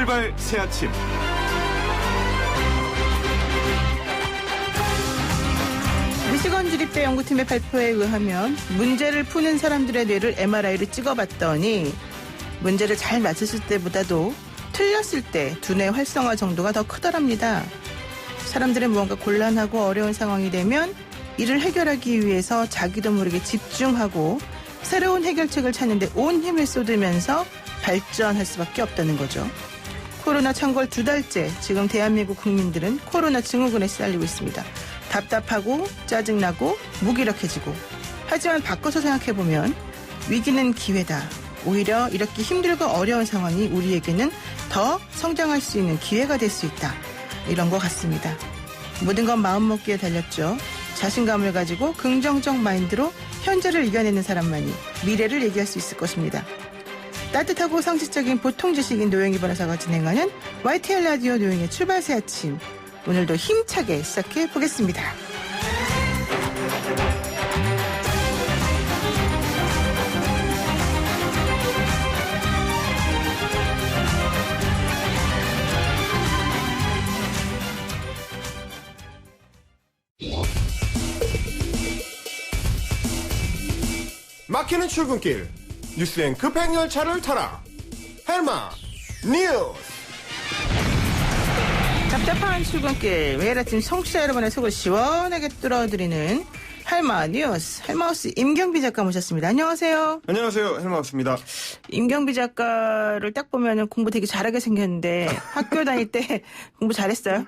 출발 새 아침. 미시건 주립대 연구팀의 발표에 의하면 문제를 푸는 사람들의 뇌를 MRI를 찍어봤더니 문제를 잘 맞췄을 때보다도 틀렸을 때 두뇌 활성화 정도가 더 크더랍니다. 사람들은 무언가 곤란하고 어려운 상황이 되면 이를 해결하기 위해서 자기도 모르게 집중하고 새로운 해결책을 찾는데 온 힘을 쏟으면서 발전할 수밖에 없다는 거죠. 코로나 창궐 2달째 지금 대한민국 국민들은 코로나 증후군에 시달리고 있습니다. 답답하고 짜증나고 무기력해지고 하지만 바꿔서 생각해보면 위기는 기회다. 오히려 이렇게 힘들고 어려운 상황이 우리에게는 더 성장할 수 있는 기회가 될 수 있다. 이런 것 같습니다. 모든 건 마음먹기에 달렸죠. 자신감을 가지고 긍정적 마인드로 현재를 이겨내는 사람만이 미래를 얘기할 수 있을 것입니다. 따뜻하고 상식적인 보통 지식인 노영희 변호사가 진행하는 YTN 라디오 노영희의 출발 새 아침. 오늘도 힘차게 시작해 보겠습니다. 막히는 출근길 뉴스엔 급행 열차를 타라. 헬마 뉴스. 답답한 출근길 매일 아침 청취자 여러분의 속을 시원하게 뚫어드리는 헬마 뉴스. 헬마우스 임경비 작가 모셨습니다. 안녕하세요. 안녕하세요. 헬마우스입니다. 임경비 작가를 딱 보면 공부 되게 잘하게 생겼는데 학교 다닐 때 공부 잘했어요?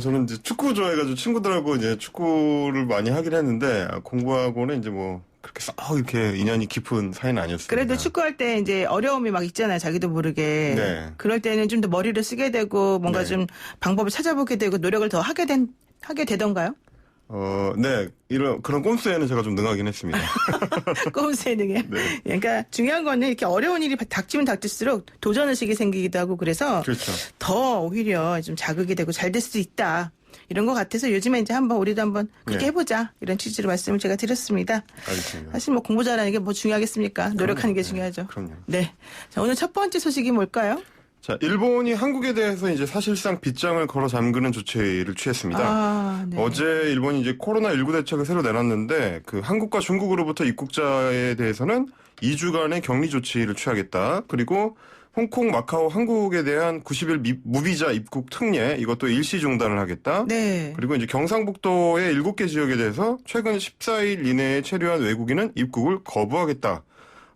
저는 이제 축구 좋아해가지고 친구들하고 이제 축구를 많이 하긴 했는데 공부하고는 이제 뭐 그렇게 썩 이렇게 인연이 깊은 사이는 아니었습니다. 그래도 축구할 때 이제 어려움이 막 있잖아요. 자기도 모르게. 네. 그럴 때는 좀 더 머리를 쓰게 되고 뭔가 네. 좀 방법을 찾아보게 되고 노력을 더 하게 되던가요? 네. 그런 꼼수에는 제가 좀 능하긴 했습니다. 꼼수에 능해요. 네. 그러니까 중요한 거는 이렇게 어려운 일이 닥치면 닥칠수록 도전의식이 생기기도 하고 그래서 그렇죠. 더 오히려 좀 자극이 되고 잘 될 수 있다. 이런 것 같아서 요즘에 이제 우리도 한번 그렇게 네. 해보자. 이런 취지로 말씀을 제가 드렸습니다. 알겠습니다. 사실 뭐 공부 잘하는 게 뭐 중요하겠습니까? 노력하는 게 중요하죠. 그럼요. 네. 자, 오늘 첫 번째 소식이 뭘까요? 자, 일본이 한국에 대해서 이제 사실상 빗장을 걸어 잠그는 조치를 취했습니다. 네. 어제 일본이 이제 코로나19 대책을 새로 내놨는데 그 한국과 중국으로부터 입국자에 대해서는 2주간의 격리 조치를 취하겠다. 그리고 홍콩, 마카오, 한국에 대한 90일 무비자 입국 특례 이것도 일시 중단을 하겠다. 네. 그리고 이제 경상북도의 7개 지역에 대해서 최근 14일 이내에 체류한 외국인은 입국을 거부하겠다.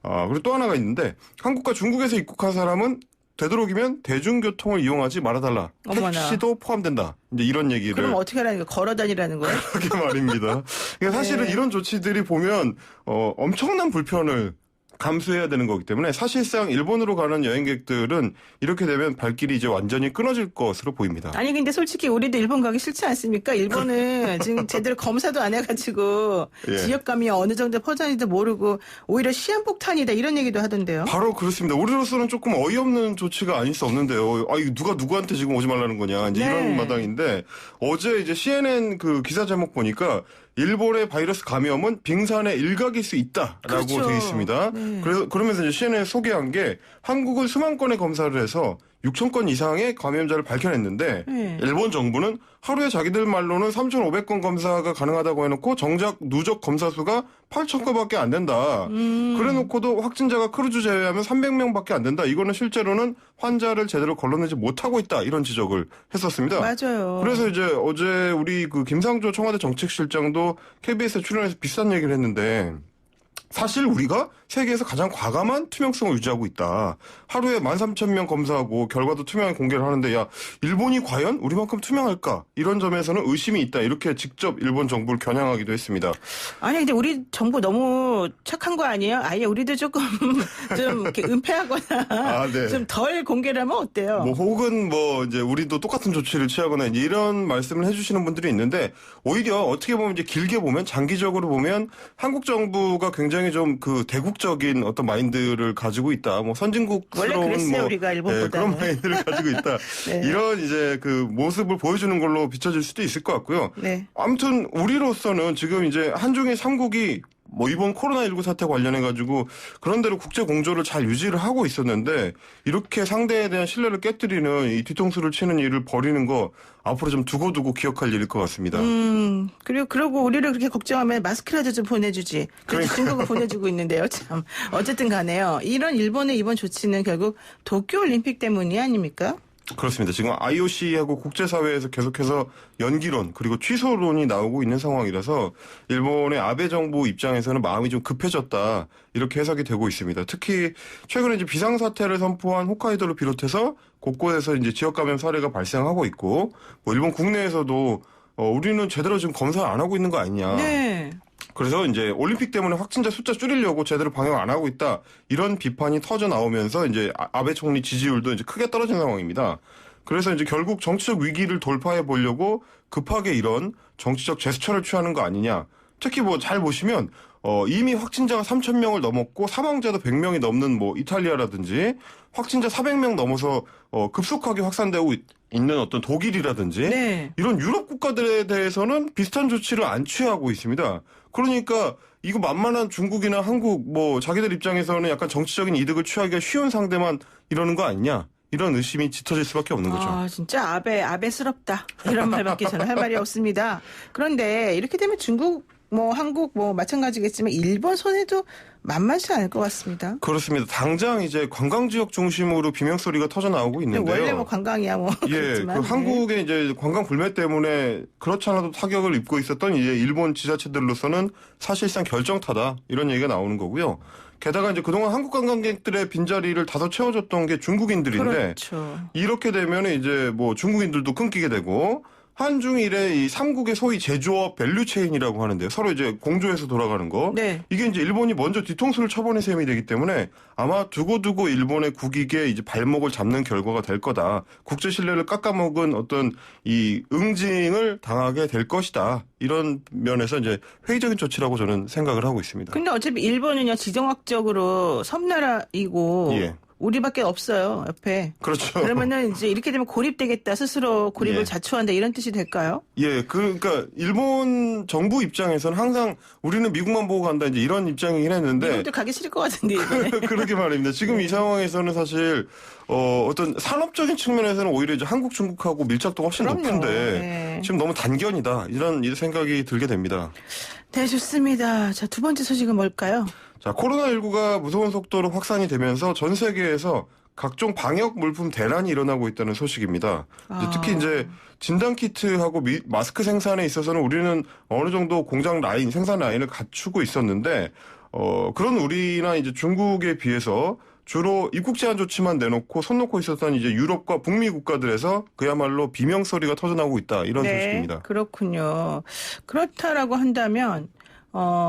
그리고 또 하나가 있는데 한국과 중국에서 입국한 사람은 되도록이면 대중교통을 이용하지 말아달라. 어머나. 택시도 포함된다. 이제 이런 얘기를. 그럼 어떻게 하라는 거예요? 걸어 다니라는 거예요? 그렇게 말입니다. 그러니까 사실은 네. 이런 조치들이 보면 엄청난 불편을 감수해야 되는 거기 때문에 사실상 일본으로 가는 여행객들은 이렇게 되면 발길이 이제 완전히 끊어질 것으로 보입니다. 아니 근데 솔직히 우리도 일본 가기 싫지 않습니까? 일본은 지금 제대로 검사도 안 해가지고 예. 지역감이 어느 정도 퍼졌는지도 모르고 오히려 시한폭탄이다 이런 얘기도 하던데요. 바로 그렇습니다. 우리로서는 조금 어이없는 조치가 아닐 수 없는데요. 이거 누가 누구한테 지금 오지 말라는 거냐. 이제 네. 이런 마당인데 어제 이제 CNN 그 기사 제목 보니까 일본의 바이러스 감염은 빙산의 일각일 수 있다라고 그렇죠. 되어 있습니다. 네. 그러면서 이제 CNN에 소개한 게 한국은 수만 건의 검사를 해서 6천 건 이상의 감염자를 밝혀냈는데 네. 일본 정부는 하루에 자기들 말로는 3,500건 검사가 가능하다고 해놓고 정작 누적 검사 수가 8,000건밖에 안 된다. 그래놓고도 확진자가 크루즈 제외하면 300명밖에 안 된다. 이거는 실제로는 환자를 제대로 걸러내지 못하고 있다. 이런 지적을 했었습니다. 맞아요. 그래서 이제 어제 우리 그 김상조 청와대 정책실장도 KBS에 출연해서 비슷한 얘기를 했는데 사실 우리가 세계에서 가장 과감한 투명성을 유지하고 있다. 하루에 13,000명 검사하고 결과도 투명하게 공개를 하는데 야 일본이 과연 우리만큼 투명할까? 이런 점에서는 의심이 있다. 이렇게 직접 일본 정부를 겨냥하기도 했습니다. 아니 근데 우리 정부 너무 착한 거 아니에요? 아예 우리도 조금 좀 이렇게 은폐하거나 네. 좀 덜 공개를 하면 어때요? 뭐 혹은 뭐 이제 우리도 똑같은 조치를 취하거나 이제 이런 말씀을 해주시는 분들이 있는데 오히려 어떻게 보면 이제 길게 보면 장기적으로 보면 한국 정부가 굉장히 좀 그 대국적인 어떤 마인드를 가지고 있다. 뭐 선진국스러운 원래 그랬어요, 우리가 일본보다는. 그런 마인드를 가지고 있다. 네. 이런 이제 그 모습을 보여주는 걸로 비춰질 수도 있을 것 같고요. 네. 아무튼 우리로서는 지금 이제 한중일 3국이 뭐 이번 코로나19 사태 관련해가지고 그런대로 국제 공조를 잘 유지를 하고 있었는데 이렇게 상대에 대한 신뢰를 깨뜨리는 이 뒤통수를 치는 일을 벌이는 거 앞으로 좀 두고두고 기억할 일일 것 같습니다. 그리고 우리를 그렇게 걱정하면 마스크라도 좀 보내주지. 그래도 중국은 보내주고 있는데요, 참. 어쨌든 간에요. 이런 일본의 이번 조치는 결국 도쿄올림픽 때문이 아닙니까? 그렇습니다. 지금 IOC하고 국제사회에서 계속해서 연기론 그리고 취소론이 나오고 있는 상황이라서 일본의 아베 정부 입장에서는 마음이 좀 급해졌다 이렇게 해석이 되고 있습니다. 특히 최근에 이제 비상사태를 선포한 홋카이도를 비롯해서 곳곳에서 이제 지역 감염 사례가 발생하고 있고 뭐 일본 국내에서도 우리는 제대로 지금 검사 안 하고 있는 거 아니냐. 네. 그래서 이제 올림픽 때문에 확진자 숫자 줄이려고 제대로 방역 안 하고 있다. 이런 비판이 터져 나오면서 이제 아베 총리 지지율도 이제 크게 떨어진 상황입니다. 그래서 이제 결국 정치적 위기를 돌파해 보려고 급하게 이런 정치적 제스처를 취하는 거 아니냐. 특히 뭐 잘 보시면 이미 확진자가 3,000명을 넘었고 사망자도 100명이 넘는 뭐 이탈리아라든지 확진자 400명 넘어서 급속하게 확산되고 있는 어떤 독일이라든지 네. 이런 유럽 국가들에 대해서는 비슷한 조치를 안 취하고 있습니다. 그러니까 이거 만만한 중국이나 한국 뭐 자기들 입장에서는 약간 정치적인 이득을 취하기가 쉬운 상대만 이러는 거 아니냐. 이런 의심이 짙어질 수밖에 없는 거죠. 아, 진짜 아베스럽다. 이런 말밖에 저는 할 말이 없습니다. 그런데 이렇게 되면 중국 뭐 한국 뭐 마찬가지겠지만 일본 손해도 만만치 않을 것 같습니다. 그렇습니다. 당장 이제 관광 지역 중심으로 비명 소리가 터져 나오고 있는데요. 원래 뭐 관광이야 뭐. 예, 그렇지만, 그 한국의 이제 관광 불매 때문에 그렇지 않아도 타격을 입고 있었던 이제 일본 지자체들로서는 사실상 결정타다 이런 얘기가 나오는 거고요. 게다가 이제 그동안 한국 관광객들의 빈자리를 다소 채워줬던 게 중국인들인데 그렇죠. 이렇게 되면 이제 뭐 중국인들도 끊기게 되고 한중일의 이 삼국의 소위 제조업 밸류체인이라고 하는데요. 서로 이제 공조해서 돌아가는 거. 네. 이게 이제 일본이 먼저 뒤통수를 쳐보는 셈이 되기 때문에 아마 두고두고 일본의 국익에 이제 발목을 잡는 결과가 될 거다. 국제 신뢰를 깎아먹은 어떤 이 응징을 당하게 될 것이다. 이런 면에서 이제 회의적인 조치라고 저는 생각을 하고 있습니다. 근데 어차피 일본은요 지정학적으로 섬나라이고 예. 우리밖에 없어요 옆에. 그렇죠. 그러면은 이제 이렇게 되면 고립되겠다 스스로 고립을 예. 자초한다 이런 뜻이 될까요? 예, 그러니까 일본 정부 입장에서는 항상 우리는 미국만 보고 간다 이제 이런 입장이긴 했는데 미국도 가기 싫을 것 같은데 이번에. 그러게 말입니다. 지금 이 상황에서는 사실 어떤 산업적인 측면에서는 오히려 이제 한국, 중국하고 밀착도가 훨씬 그럼요. 높은데 네. 지금 너무 단견이다 이런 생각이 들게 됩니다. 네 좋습니다. 자, 두 번째 소식은 뭘까요? 자, 코로나19가 무서운 속도로 확산이 되면서 전 세계에서 각종 방역 물품 대란이 일어나고 있다는 소식입니다. 특히 이제 진단키트하고 마스크 생산에 있어서는 우리는 어느 정도 공장 라인, 생산 라인을 갖추고 있었는데, 그런 우리나 이제 중국에 비해서 주로 입국 제한 조치만 내놓고 손 놓고 있었던 이제 유럽과 북미 국가들에서 그야말로 비명 소리가 터져나오고 있다. 이런 네, 소식입니다. 그렇군요. 그렇다라고 한다면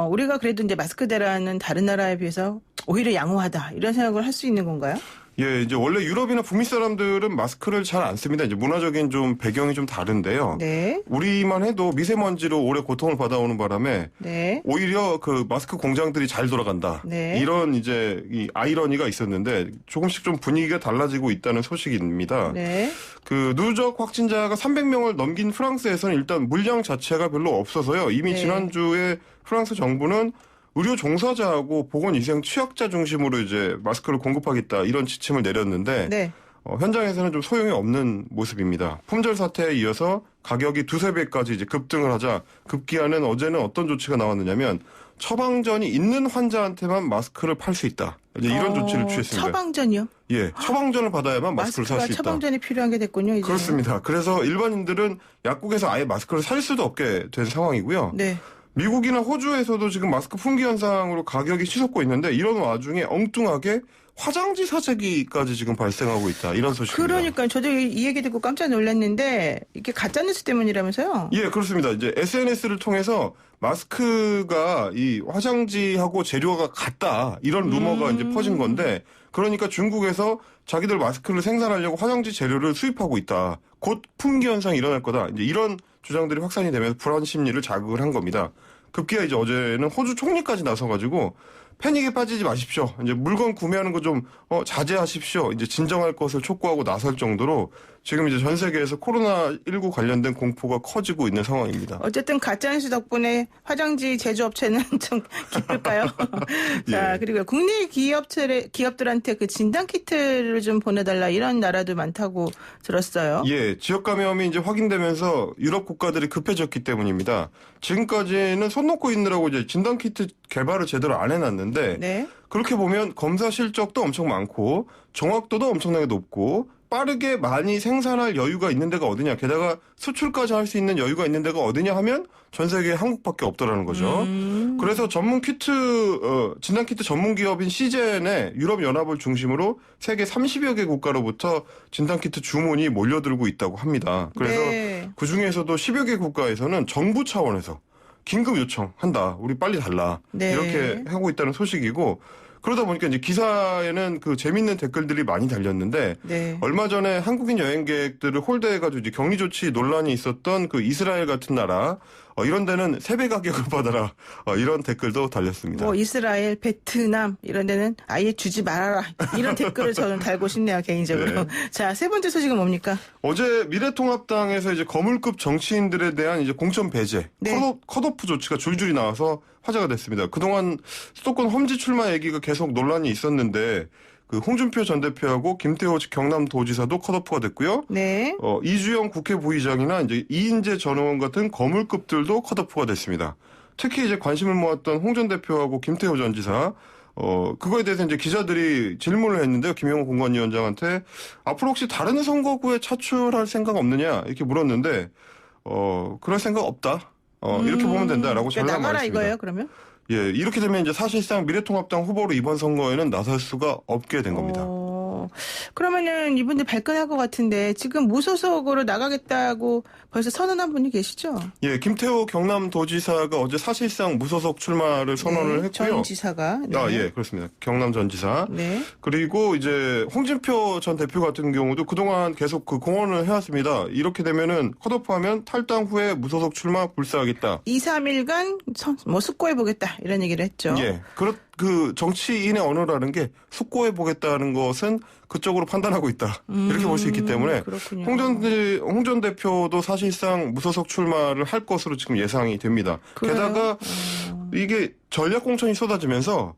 우리가 그래도 이제 마스크 대란은 다른 나라에 비해서 오히려 양호하다 이런 생각을 할 수 있는 건가요? 예, 이제 원래 유럽이나 북미 사람들은 마스크를 잘 안 씁니다. 이제 문화적인 좀 배경이 좀 다른데요. 네. 우리만 해도 미세먼지로 오래 고통을 받아오는 바람에 네. 오히려 그 마스크 공장들이 잘 돌아간다. 네. 이런 이제 이 아이러니가 있었는데 조금씩 좀 분위기가 달라지고 있다는 소식입니다. 네. 그 누적 확진자가 300명을 넘긴 프랑스에서는 일단 물량 자체가 별로 없어서요. 이미 네. 지난주에 프랑스 정부는 의료 종사자하고 보건위생 취약자 중심으로 이제 마스크를 공급하겠다 이런 지침을 내렸는데 네. 현장에서는 좀 소용이 없는 모습입니다. 품절 사태에 이어서 가격이 두세 배까지 이제 급등을 하자 급기야는 어제는 어떤 조치가 나왔느냐면 처방전이 있는 환자한테만 마스크를 팔 수 있다. 이제 이런 조치를 취했습니다. 처방전이요? 예, 처방전을 받아야만 마스크를 살 수 있다. 처방전이 필요한 게 됐군요. 이제. 그렇습니다. 그래서 일반인들은 약국에서 아예 마스크를 살 수도 없게 된 상황이고요. 네. 미국이나 호주에서도 지금 마스크 품귀 현상으로 가격이 치솟고 있는데 이런 와중에 엉뚱하게 화장지 사재기까지 지금 발생하고 있다. 이런 소식입니다. 그러니까 저도 이 얘기 듣고 깜짝 놀랐는데 이게 가짜뉴스 때문이라면서요? 예, 그렇습니다. 이제 SNS를 통해서 마스크가 이 화장지하고 재료가 같다. 이런 루머가 이제 퍼진 건데 그러니까 중국에서 자기들 마스크를 생산하려고 화장지 재료를 수입하고 있다. 곧 품귀 현상이 일어날 거다. 이제 이런 주장들이 확산이 되면서 불안 심리를 자극을 한 겁니다. 급기야 이제 어제는 호주 총리까지 나서가지고 패닉에 빠지지 마십시오. 이제 물건 구매하는 거 좀 자제하십시오. 이제 진정할 것을 촉구하고 나설 정도로 지금 이제 전 세계에서 코로나19 관련된 공포가 커지고 있는 상황입니다. 어쨌든 가짜뉴스 덕분에 화장지 제조업체는 좀 기쁠까요? 자, 예. 그리고 국내 기업들한테 그 진단키트를 좀 보내달라 이런 나라도 많다고 들었어요. 예, 지역 감염이 이제 확인되면서 유럽 국가들이 급해졌기 때문입니다. 지금까지는 손 놓고 있느라고 이제 진단키트 개발을 제대로 안 해놨는데 네. 그렇게 보면 검사 실적도 엄청 많고 정확도도 엄청나게 높고 빠르게 많이 생산할 여유가 있는 데가 어디냐. 게다가 수출까지 할 수 있는 여유가 있는 데가 어디냐 하면 전 세계에 한국밖에 없더라는 거죠. 그래서 진단키트 전문 기업인 시젠의 유럽연합을 중심으로 세계 30여 개 국가로부터 진단키트 주문이 몰려들고 있다고 합니다. 그래서 네. 그중에서도 10여 개 국가에서는 정부 차원에서 긴급 요청한다. 우리 빨리 달라. 네. 이렇게 하고 있다는 소식이고 그러다 보니까 이제 기사에는 그 재밌는 댓글들이 많이 달렸는데 네. 얼마 전에 한국인 여행객들을 홀대해가지고 이제 격리 조치 논란이 있었던 그 이스라엘 같은 나라 이런 데는 3배 가격을 받아라 이런 댓글도 달렸습니다. 뭐 이스라엘, 베트남 이런 데는 아예 주지 말아라 이런 댓글을 저는 달고 싶네요 개인적으로. 네. 자, 세 번째 소식은 뭡니까? 어제 미래통합당에서 이제 거물급 정치인들에 대한 이제 공천 배제, 네. 컷오프 조치가 줄줄이 나와서 화제가 됐습니다. 그동안 수도권 험지 출마 얘기가 계속 논란이 있었는데 그 홍준표 전 대표하고 김태호 경남도지사도 컷오프가 됐고요. 네. 이주영 국회 부의장이나 이제 이인재 전 의원 같은 거물급들도 컷오프가 됐습니다. 특히 이제 관심을 모았던 홍 전 대표하고 김태호 전 지사, 그거에 대해서 이제 기자들이 질문을 했는데요. 김영호 공관위원장한테 앞으로 혹시 다른 선거구에 차출할 생각 없느냐 이렇게 물었는데, 그럴 생각 없다. 이렇게 보면 된다라고 그러니까 전략 나가라 말했습니다. 이거예요 그러면? 예, 이렇게 되면 이제 사실상 미래통합당 후보로 이번 선거에는 나설 수가 없게 된 겁니다. 그러면은 이분들 발끈할 것 같은데 지금 무소속으로 나가겠다고 벌써 선언한 분이 계시죠? 예, 김태호 경남도지사가 어제 사실상 무소속 출마를 선언을 네, 했고요. 전 지사가. 네. 예, 그렇습니다. 경남 전 지사. 네. 그리고 이제 홍준표 전 대표 같은 경우도 그동안 계속 그 공언을 해왔습니다. 이렇게 되면은 컷오프하면 탈당 후에 무소속 출마 불사하겠다. 2, 3일간 숙고해보겠다 이런 얘기를 했죠. 예, 그 정치인의 언어라는 게 숙고해보겠다는 것은 그쪽으로 판단하고 있다. 이렇게 볼 수 있기 때문에 그렇군요. 홍 전 대표도 사실상 무소속 출마를 할 것으로 지금 예상이 됩니다. 그래요? 게다가 이게 전략 공천이 쏟아지면서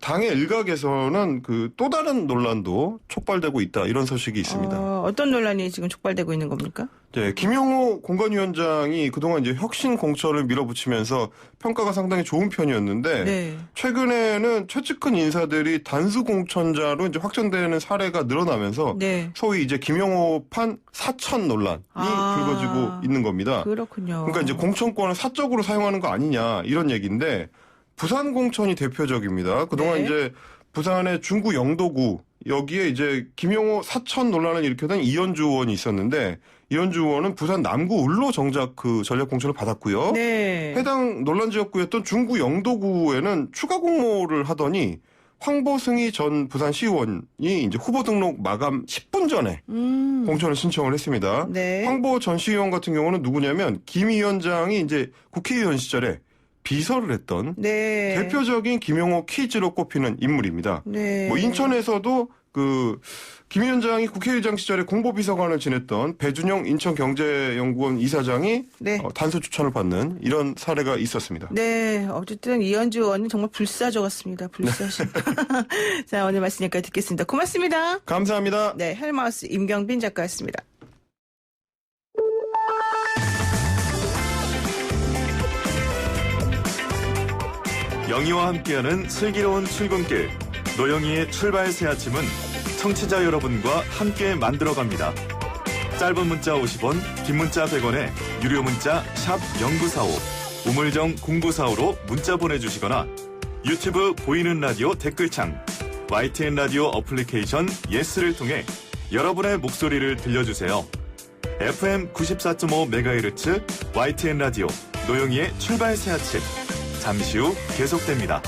당의 일각에서는 그 또 다른 논란도 촉발되고 있다. 이런 소식이 있습니다. 어떤 논란이 지금 촉발되고 있는 겁니까? 네, 김영호 공관위원장이 그동안 이제 혁신 공천을 밀어붙이면서 평가가 상당히 좋은 편이었는데 네. 최근에는 최측근 인사들이 단수 공천자로 이제 확정되는 사례가 늘어나면서 네. 소위 이제 김영호판 사천 논란이 불거지고 있는 겁니다. 그렇군요. 그러니까 이제 공천권을 사적으로 사용하는 거 아니냐 이런 얘기인데 부산 공천이 대표적입니다. 그동안 네. 이제 부산의 중구 영도구 여기에 이제 김영호 사천 논란을 일으켰던 이현주 의원이 있었는데 이현주 의원은 부산 남구 을로 정작 그 전략 공천을 받았고요. 네. 해당 논란 지역구였던 중구 영도구에는 추가 공모를 하더니 황보승희 전 부산시의원이 이제 후보 등록 마감 10분 전에 공천을 신청을 했습니다. 네. 황보 전 시의원 같은 경우는 누구냐면 김 위원장이 이제 국회의원 시절에 비서를 했던 네. 대표적인 김영호 퀴즈로 꼽히는 인물입니다. 네. 뭐 인천에서도 그 김 위원장이 국회의장 시절에 공보비서관을 지냈던 배준영 인천경제연구원 이사장이 네. 단수 추천을 받는 이런 사례가 있었습니다. 네, 어쨌든 이현주 의원은 정말 불사조 같습니다. 불사조. 자, 오늘 말씀 여기까지 듣겠습니다. 고맙습니다. 감사합니다. 네, 헬마우스 임경빈 작가였습니다. 영희와 함께하는 슬기로운 출근길 노영희의 출발 새 아침은 청취자 여러분과 함께 만들어갑니다. 짧은 문자 50원, 긴 문자 100원에 유료 문자 샵 0945, 우물정 0945로 문자 보내주시거나 유튜브 보이는 라디오 댓글창, YTN 라디오 어플리케이션 예스를 통해 여러분의 목소리를 들려주세요. FM 94.5MHz YTN 라디오 노영희의 출발 새 아침 잠시 후 계속됩니다.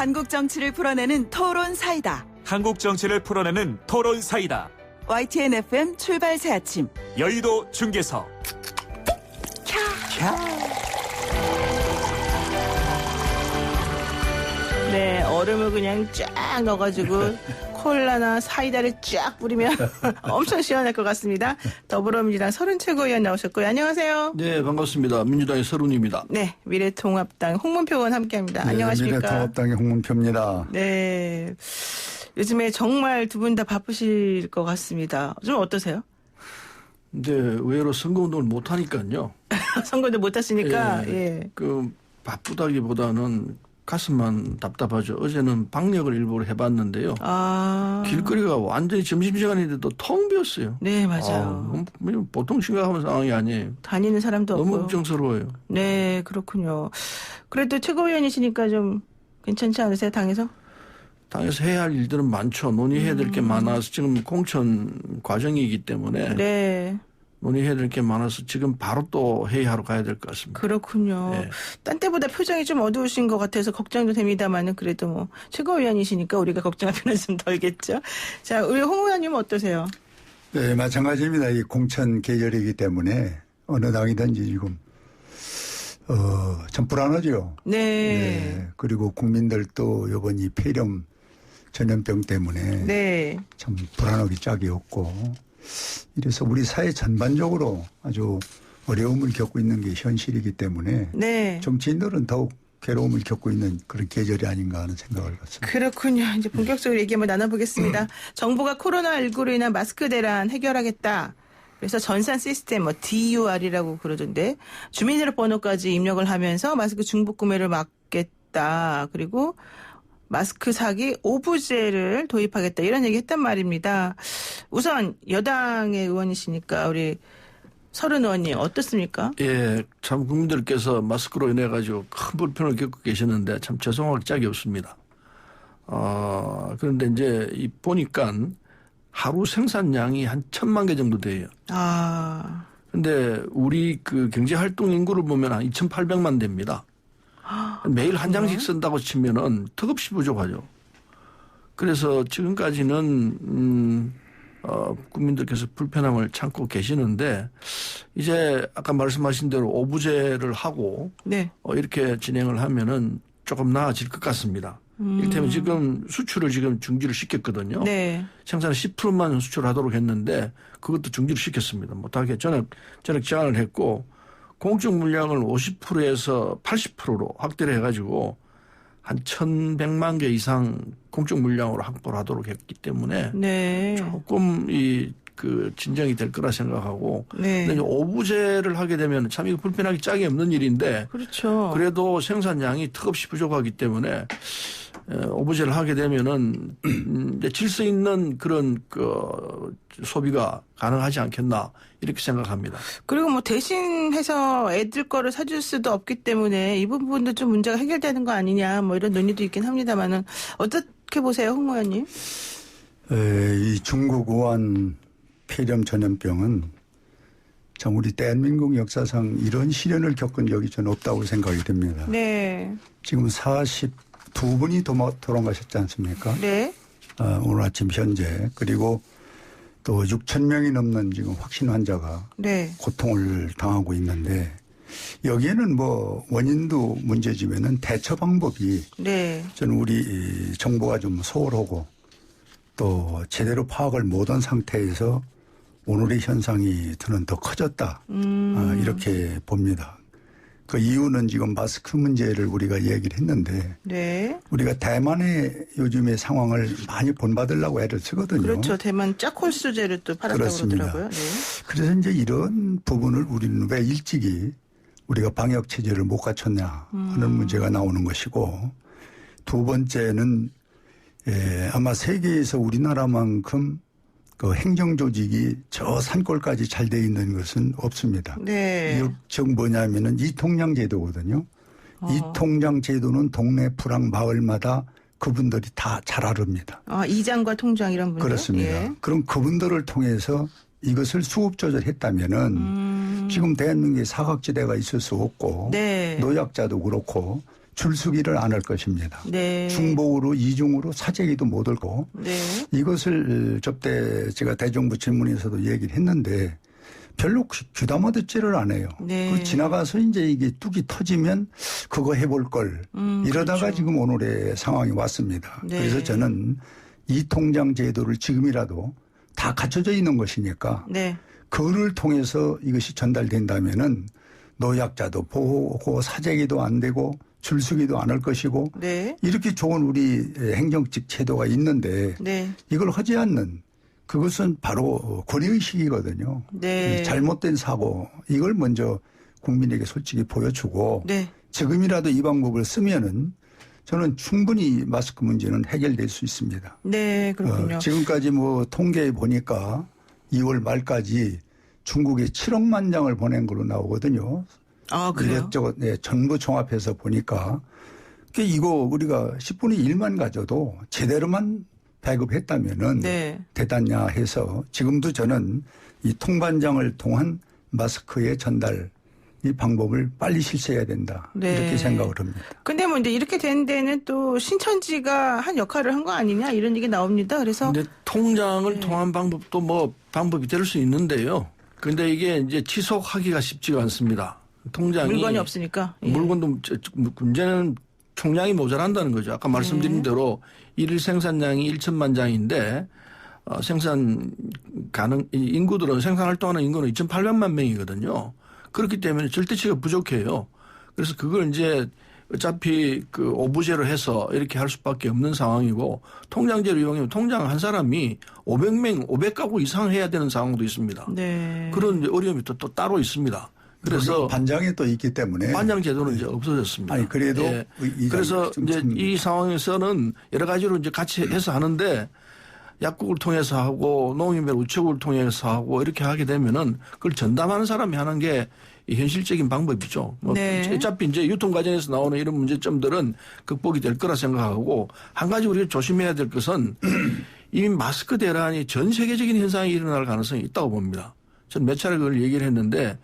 한국 정치를 풀어내는 토론 사이다. 한국 정치를 풀어내는 토론 사이다. YTN FM 출발 새 아침. 여의도 중계석. 네, 얼음을 그냥 쫙 넣어가지고 콜라나 사이다를 쫙 뿌리면 엄청 시원할 것 같습니다. 더불어민주당 서른 최고위원 나오셨고요. 안녕하세요. 네, 반갑습니다. 민주당의 서른입니다. 네, 미래통합당 홍문표 의원 함께합니다. 안녕하십니까? 미래통합당의 홍문표입니다. 네, 요즘에 정말 두 분 다 바쁘실 것 같습니다. 좀 어떠세요? 근데 의외로 선거운동을 못하니까요. 선거도 못 하시니까, 예. 바쁘다기보다는 가슴만 답답하죠. 어제는 방역을 일부러 해봤는데요. 길거리가 완전히 점심시간인데도 텅 비었어요. 네, 맞아요. 보통 심각한 상황이 아니에요. 다니는 사람도 너무 없고요. 걱정스러워요. 네, 그렇군요. 그래도 최고위원이시니까 좀 괜찮지 않으세요, 당에서? 당에서 해야 할 일들은 많죠. 논의해야 될 게 많아서 지금 공천 과정이기 때문에 네. 논의해야 될 게 많아서 지금 바로 또 회의하러 가야 될 것 같습니다. 그렇군요. 네. 딴 때보다 표정이 좀 어두우신 것 같아서 걱정도 됩니다만은 그래도 뭐 최고위원이시니까 우리가 걱정할 필요는 좀 덜겠죠. 자, 우리 홍 의원님은 어떠세요? 네, 마찬가지입니다. 이 공천 계절이기 때문에 어느 당이든지 지금 참 불안하죠. 네. 그리고 국민들도 이번 이 폐렴 전염병 때문에 네. 참 불안하기 짝이 없고 이래서 우리 사회 전반적으로 아주 어려움을 겪고 있는 게 현실이기 때문에 네. 정치인들은 더욱 괴로움을 겪고 있는 그런 계절이 아닌가 하는 생각을 갖습니다. 그렇군요. 이제 본격적으로 얘기 한번 나눠보겠습니다. 정부가 코로나19로 인한 마스크 대란 해결하겠다. 그래서 전산 시스템 DUR이라고 그러던데 주민등록번호까지 입력을 하면서 마스크 중복 구매를 막겠다. 그리고 마스크 사기 오부제를 도입하겠다. 이런 얘기 했단 말입니다. 우선 여당의 의원이시니까 우리 서른 의원님 어떻습니까? 예, 참 국민들께서 마스크로 인해 가지고 큰 불편을 겪고 계시는데 참 죄송할 짝이 없습니다. 그런데 이제 보니까 하루 생산량이 한 1,000만 개 정도 돼요. 근데 우리 그 경제 활동 인구를 보면 한 2,800만 대입니다. 매일 한 장씩 쓴다고 치면은 턱없이 부족하죠. 그래서 지금까지는 국민들께서 불편함을 참고 계시는데 이제 아까 말씀하신 대로 오부제를 하고 네. 이렇게 진행을 하면은 조금 나아질 것 같습니다. 이를테면 지금 수출을 지금 중지를 시켰거든요. 네. 생산 10%만 수출하도록 했는데 그것도 중지를 시켰습니다. 못하게 전액 제한을 했고 공적 물량을 50%에서 80%로 확대를 해가지고 한 1,100만 개 이상 공적 물량으로 확보를 하도록 했기 때문에 네. 조금 그 진정이 될 거라 생각하고 네. 근데 오부제를 하게 되면 참 이거 불편하기 짝이 없는 일인데 그렇죠. 그래도 생산량이 턱없이 부족하기 때문에 오부제를 하게 되면은 질서 있는 그런 그 소비가 가능하지 않겠나 이렇게 생각합니다. 그리고 뭐 대신해서 애들 거를 사줄 수도 없기 때문에 이 부분도 좀 문제가 해결되는 거 아니냐 뭐 이런 논의도 있긴 합니다만은 어떻게 보세요, 홍 의원님? 이 중국 우한 폐렴 전염병은 참 우리 대한민국 역사상 이런 시련을 겪은 적이 전 없다고 생각이 됩니다. 네. 지금 42분이 돌아가셨지 않습니까? 네. 오늘 아침 현재 그리고 또 6천 명이 넘는 지금 확진 환자가 네. 고통을 당하고 있는데 여기에는 뭐 원인도 문제지만은 대처 방법이 네. 저는 우리 정부가 좀 소홀하고 또 제대로 파악을 못한 상태에서 오늘의 현상이 저는 더 커졌다. 이렇게 봅니다. 그 이유는 지금 마스크 문제를 우리가 얘기를 했는데 네. 우리가 대만의 요즘의 상황을 많이 본받으려고 애를 쓰거든요. 그렇죠. 대만 짝홀수제를 또 팔았다고 그렇습니다. 그러더라고요. 네. 그래서 이제 이런 부분을 우리는 왜 일찍이 우리가 방역 체제를 못 갖췄냐 하는 문제가 나오는 것이고 두 번째는 아마 세계에서 우리나라만큼 그 행정 조직이 저 산골까지 잘 돼 있는 것은 없습니다. 네. 즉 뭐냐면은 이통장 제도거든요. 이통장 제도는 동네 부랑 마을마다 그분들이 다 잘 아릅니다. 이장과 통장 이런 분들. 그렇습니다. 예. 그럼 그분들을 통해서 이것을 수급 조절했다면은 지금 대한민국에 사각지대가 있을 수 없고 네. 노약자도 그렇고 줄서기를 안 할 것입니다. 네. 중복으로 이중으로 사재기도 못 올고 네. 이것을 접대 제가 대정부 질문에서도 얘기를 했는데 별로 귀담아듣지를 않아요. 네. 그 지나가서 이제 이게 뚝이 터지면 그거 해볼 걸 이러다가 그렇죠. 지금 오늘의 상황이 왔습니다. 네. 그래서 저는 이 통장 제도를 지금이라도 다 갖춰져 있는 것이니까 네. 그를 통해서 이것이 전달된다면은 노약자도 보호하고 사재기도 안 되고 줄서기도 안 할 것이고 네. 이렇게 좋은 우리 행정직 제도가 있는데 네. 이걸 하지 않는 그것은 바로 권위의식이거든요. 네. 잘못된 사고 이걸 먼저 국민에게 솔직히 보여주고 네. 지금이라도 이 방법을 쓰면은 저는 충분히 마스크 문제는 해결될 수 있습니다. 네. 그렇군요. 지금까지 뭐 통계에 보니까 2월 말까지 중국에 7억만 장을 보낸 걸로 나오거든요. 아, 그래요? 이것저것 전부 종합해서 보니까 이거 우리가 10분의 1만 가져도 제대로만 배급했다면은 네. 되겠냐 해서 지금도 저는 이 통반장을 통한 마스크의 전달 이 방법을 빨리 실시해야 된다. 네. 이렇게 생각을 합니다. 근데 뭐 이제 이렇게 된 데는 또 신천지가 한 역할을 한 거 아니냐 이런 얘기 나옵니다. 그래서 근데 통장을 통한 방법도 뭐 방법이 될 수 있는데요. 근데 이게 이제 지속하기가 쉽지가 않습니다. 통장이 물건이 없으니까. 예. 물건도 문제는 총량이 모자란다는 거죠. 아까 말씀드린 대로 일일 생산량이 1천만 장인데 생산 가능 인구들은 생산 활동하는 인구는 2,800만 명이거든요. 그렇기 때문에 절대치가 부족해요. 그래서 그걸 이제 어차피 그 오부제로 해서 이렇게 할 수밖에 없는 상황이고 통장제로 이용하면 통장 한 사람이 500명, 500가구 이상 해야 되는 상황도 있습니다. 네. 그런 어려움이 또 따로 있습니다. 그래서 반장이 또 있기 때문에 반장 제도는 이제 없어졌습니다. 아니 그래도 예. 그래서 이제 이 상황에서는 여러 가지로 이제 같이 해서 하는데 약국을 통해서 하고 농협의 우체국을 통해서 하고 이렇게 하게 되면은 그걸 전담하는 사람이 하는 게 현실적인 방법이죠. 뭐 네. 어차피 이제 유통 과정에서 나오는 이런 문제점들은 극복이 될 거라 생각하고 한 가지 우리가 조심해야 될 것은 이미 마스크 대란이 전 세계적인 현상이 일어날 가능성이 있다고 봅니다. 저는 몇 차례 그걸 얘기를 했는데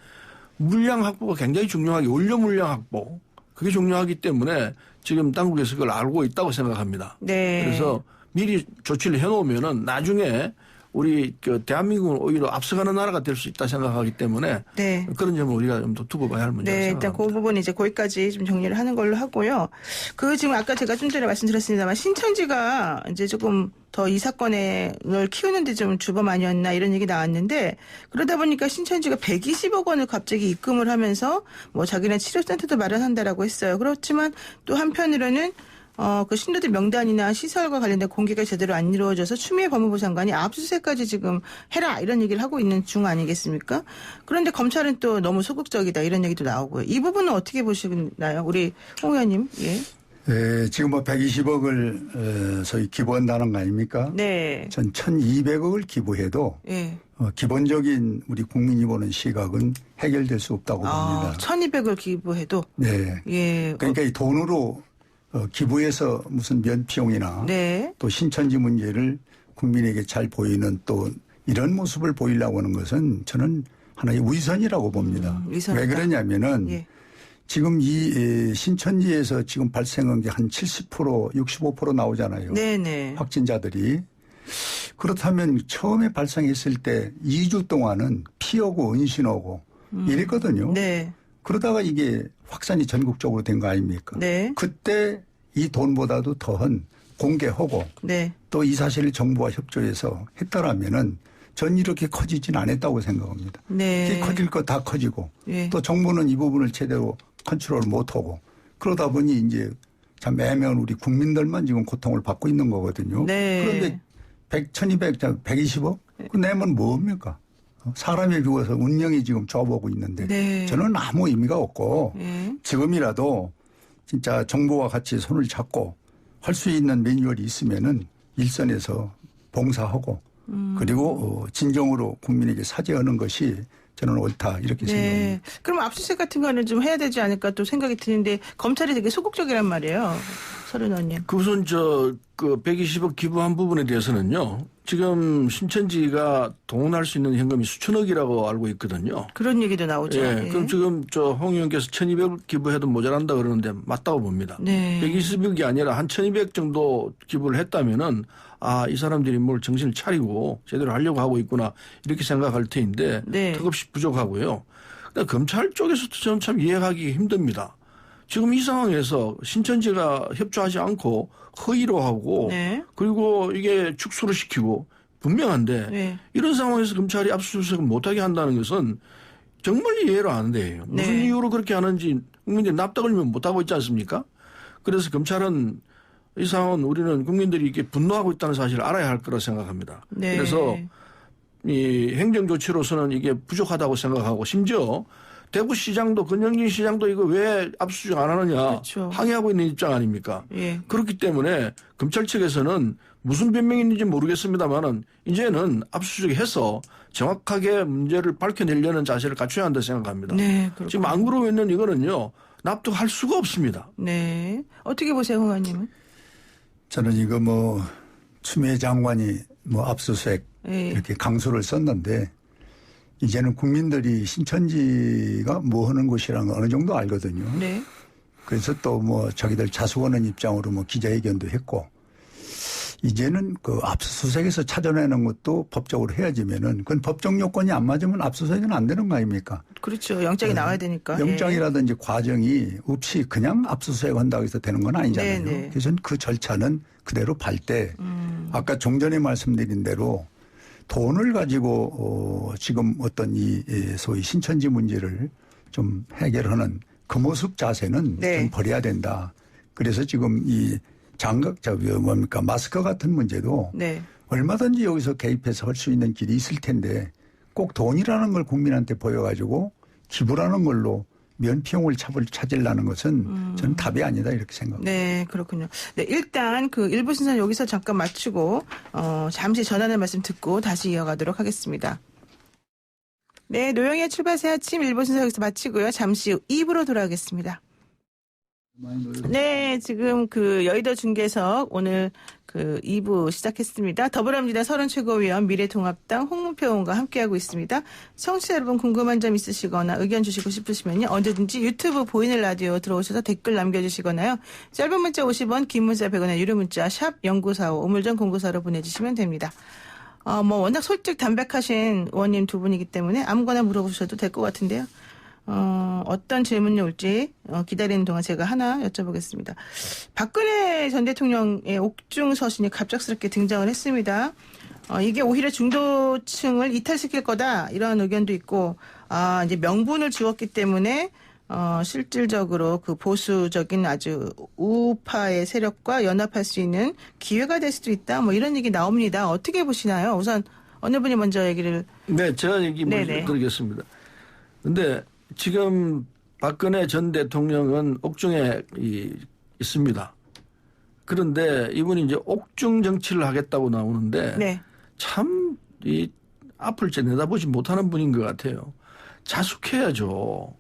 물량 확보가 굉장히 중요하게 원료 물량 확보 그게 중요하기 때문에 지금 당국에서 그걸 알고 있다고 생각합니다. 네. 그래서 미리 조치를 해놓으면은 나중에 우리 그 대한민국은 오히려 앞서가는 나라가 될 수 있다 생각하기 때문에 네. 그런 점을 우리가 좀 더 두고 봐야 할 문제라고 네, 일단 생각합니다. 그 부분 이제 거기까지 좀 정리를 하는 걸로 하고요. 그 지금 아까 제가 좀 전에 말씀드렸습니다만 신천지가 이제 조금 더 이 사건을 키우는데 좀 주범 아니었나 이런 얘기 나왔는데 그러다 보니까 신천지가 120억 원을 갑자기 입금을 하면서 뭐 자기네 치료센터도 마련한다라고 했어요. 그렇지만 또 한편으로는 그 신도들 명단이나 시설과 관련된 공개가 제대로 안 이루어져서 추미애 법무부 장관이 압수수색까지 지금 해라 이런 얘기를 하고 있는 중 아니겠습니까? 그런데 검찰은 또 너무 소극적이다 이런 얘기도 나오고요. 이 부분은 어떻게 보시나요? 우리 홍 의원님. 예. 네, 지금 뭐 120억을 소위 기부한다는 거 아닙니까? 네. 전 1,200억을 기부해도 예. 기본적인 우리 국민이 보는 시각은 해결될 수 없다고 봅니다. 1,200을 기부해도. 네. 예. 그러니까 이 돈으로 기부해서 무슨 면피용이나 네. 또 신천지 문제를 국민에게 잘 보이는 또 이런 모습을 보이려고 하는 것은 저는 하나의 위선이라고 봅니다. 위선이다. 왜 그러냐면은 예. 지금 이 신천지에서 지금 발생한 게 한 70%, 65% 나오잖아요. 네네. 확진자들이. 그렇다면 처음에 발생했을 때 2주 동안은 피 오고 은신 오고 이랬거든요. 네. 그러다가 이게 확산이 전국적으로 된 거 아닙니까? 네. 그때 이 돈보다도 더한 공개하고 네. 또 이 사실을 정부와 협조해서 했더라면은 전 이렇게 커지진 않았다고 생각합니다. 네. 이게 커질 거 다 커지고 예. 또 정부는 이 부분을 제대로 컨트롤 못하고 그러다 보니 이제 참 애매한 우리 국민들만 지금 고통을 받고 있는 거거든요. 네. 그런데 120억? 그 내면 뭡니까? 사람이 죽어서 운명이 지금 져보고 있는데 네. 저는 아무 의미가 없고 예. 지금이라도 진짜 정부와 같이 손을 잡고 할 수 있는 매뉴얼이 있으면은 일선에서 봉사하고 그리고 진정으로 국민에게 사죄하는 것이 저는 옳다 이렇게 생각합니다. 그럼 압수수색 같은 거는 좀 해야 되지 않을까 또 생각이 드는데 검찰이 되게 소극적이란 말이에요. 서른 의원님. 그 우선 그 120억 기부한 부분에 대해서는요. 지금 신천지가 동원할 수 있는 현금이 수천억이라고 알고 있거든요. 그런 얘기도 나오죠. 예. 그럼 지금 홍 의원께서 1,200억 기부해도 모자란다 그러는데 맞다고 봅니다. 네. 120억이 아니라 한 1,200 정도 기부를 했다면은 이 사람들이 뭘 정신을 차리고 제대로 하려고 하고 있구나 이렇게 생각할 테인데 턱없이 부족하고요. 근데 검찰 쪽에서도 저는 참 이해하기 힘듭니다. 지금 이 상황에서 신천지가 협조하지 않고 허위로 하고 그리고 이게 축소를 시키고 분명한데 이런 상황에서 검찰이 압수수색을 못하게 한다는 것은 정말 이해를 안 돼요. 무슨 이유로 그렇게 하는지 국민들이 납득을면 못하고 있지 않습니까? 그래서 검찰은 이 상황은 우리는 국민들이 이렇게 분노하고 있다는 사실을 알아야 할 거라 생각합니다. 그래서 이 행정조치로서는 이게 부족하다고 생각하고 심지어 대구시장도 권영진 시장도 이거 왜 압수수색 안 하느냐 그렇죠. 항의하고 있는 입장 아닙니까? 그렇기 때문에 검찰 측에서는 무슨 변명이 있는지 모르겠습니다만은 이제는 압수수색해서 정확하게 문제를 밝혀내려는 자세를 갖춰야 한다 생각합니다. 지금 안 그러고 있는 이거는요 납득할 수가 없습니다. 네. 어떻게 보세요, 홍 의원님은? 저는 이거 추미애 장관이 압수수색 이렇게 강수를 썼는데 이제는 국민들이 신천지가 뭐 하는 곳이라는 걸 어느 정도 알거든요. 그래서 또 자기들 자숙하는 입장으로 기자회견도 했고 이제는 그 압수수색에서 찾아내는 것도 법적으로 해야지면은 그건 법적 요건이 안 맞으면 압수수색은 안 되는 거 아닙니까? 그렇죠. 영장이 나와야 되니까. 영장이라든지 과정이 없이 그냥 압수수색 한다고 해서 되는 건 아니잖아요. 그래서 그 절차는 그대로 밟되 아까 종전에 말씀드린 대로 돈을 가지고 지금 어떤 이 소위 신천지 문제를 좀 해결하는 그 모습 자세는 좀 버려야 된다. 그래서 지금 이 마스크 같은 문제도 얼마든지 여기서 개입해서 할 수 있는 길이 있을 텐데 꼭 돈이라는 걸 국민한테 보여가지고 기부라는 걸로 면피용을 찾으려는 것은 저는 답이 아니다 이렇게 생각합니다. 네, 그렇군요. 네, 일단 그 일부 순서는 여기서 잠깐 마치고 잠시 전하는 말씀 듣고 다시 이어가도록 하겠습니다. 네, 노영의 출발새 아침 일부 순서 여기서 마치고요. 잠시 후 2부로 돌아오겠습니다. 네, 지금 그 여의도 중계석 오늘 그 2부 시작했습니다. 더불어민주당 서른 최고위원 미래통합당 홍문표 의원과 함께하고 있습니다. 청취자 여러분 궁금한 점 있으시거나 의견 주시고 싶으시면요. 언제든지 유튜브 보이는 라디오 들어오셔서 댓글 남겨주시거나요. 짧은 문자 50원, 긴 문자 100원의 유료 문자 샵 0945 우물정 0945로 보내주시면 됩니다. 워낙 솔직 담백하신 의원님 두 분이기 때문에 아무거나 물어보셔도 될 것 같은데요. 어떤 질문이 올지 기다리는 동안 제가 하나 여쭤보겠습니다. 박근혜 전 대통령의 옥중 서신이 갑작스럽게 등장을 했습니다. 이게 오히려 중도층을 이탈시킬 거다 이런 의견도 있고 이제 명분을 지웠기 때문에 실질적으로 그 보수적인 아주 우파의 세력과 연합할 수 있는 기회가 될 수도 있다 이런 얘기 나옵니다. 어떻게 보시나요? 우선 어느 분이 먼저 얘기를. 네, 제가 얘기 먼저 드리겠습니다. 근데 지금 박근혜 전 대통령은 옥중에 있습니다. 그런데 이분이 이제 옥중 정치를 하겠다고 나오는데 참 이 앞을 내다보지 못하는 분인 것 같아요. 자숙해야죠.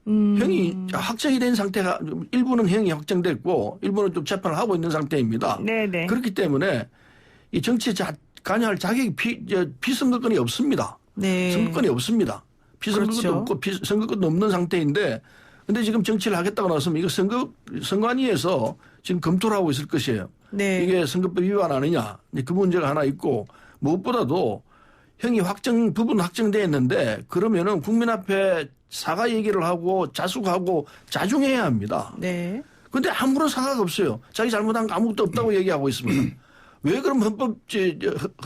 형이 확정이 된 상태가 일부는 형이 확정됐고 일부는 좀 재판을 하고 있는 상태입니다. 그렇기 때문에 이 정치에 관여할 자격이 비선거권이 없습니다. 선거권이 없습니다. 비선거권도 없고 선거권도 없는 상태인데 근데 지금 정치를 하겠다고 나서면 이거 선관위에서 지금 검토를 하고 있을 것이에요. 이게 선거법 위반 아니냐. 그 문제가 하나 있고 무엇보다도 형이 부분 확정되어 있는데 그러면은 국민 앞에 사과 얘기를 하고 자숙하고 자중해야 합니다. 그런데 아무런 사과가 없어요. 자기 잘못한 거 아무것도 없다고 얘기하고 있습니다. 왜 그럼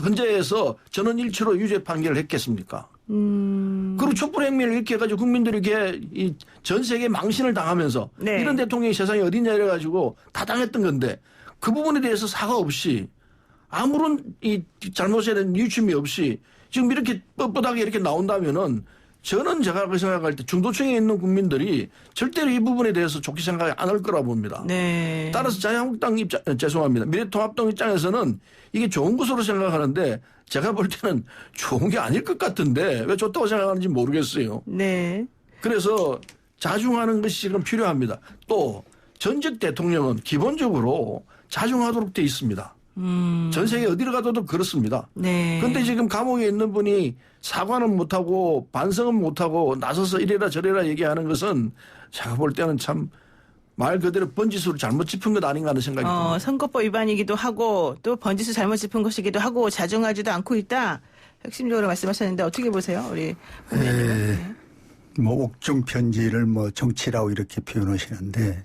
헌재에서 전원일치로 유죄 판결을 했겠습니까? 그리고 촛불혁명을 이렇게 해가지고 국민들에게 전 세계 망신을 당하면서 이런 대통령이 세상에 어디냐 이래가지고 다 당했던 건데 그 부분에 대해서 사과 없이 아무런 잘못에 대한 유침이 없이 지금 이렇게 뻣뻣하게 이렇게 나온다면은 저는 제가 생각할 때 중도층에 있는 국민들이 절대로 이 부분에 대해서 좋게 생각하지 않을 거라고 봅니다. 따라서 자유한국당 미래통합당 입장에서는 이게 좋은 것으로 생각하는데 제가 볼 때는 좋은 게 아닐 것 같은데 왜 좋다고 생각하는지 모르겠어요. 네. 그래서 자중하는 것이 지금 필요합니다. 또 전직 대통령은 기본적으로 자중하도록 돼 있습니다. 전 세계 어디를 가도 그렇습니다. 네. 그런데 지금 감옥에 있는 분이 사과는 못하고 반성은 못하고 나서서 이래라 저래라 얘기하는 것은 제가 볼 때는 참 말 그대로 번지수를 잘못 짚은 것 아닌가 하는 생각이 듭니다. 선거법 위반이기도 하고 또 번지수 잘못 짚은 것이기도 하고 자중하지도 않고 있다. 핵심적으로 말씀하셨는데 어떻게 보세요? 우리 네. 뭐 옥중 편지를 뭐 정치라고 이렇게 표현하시는데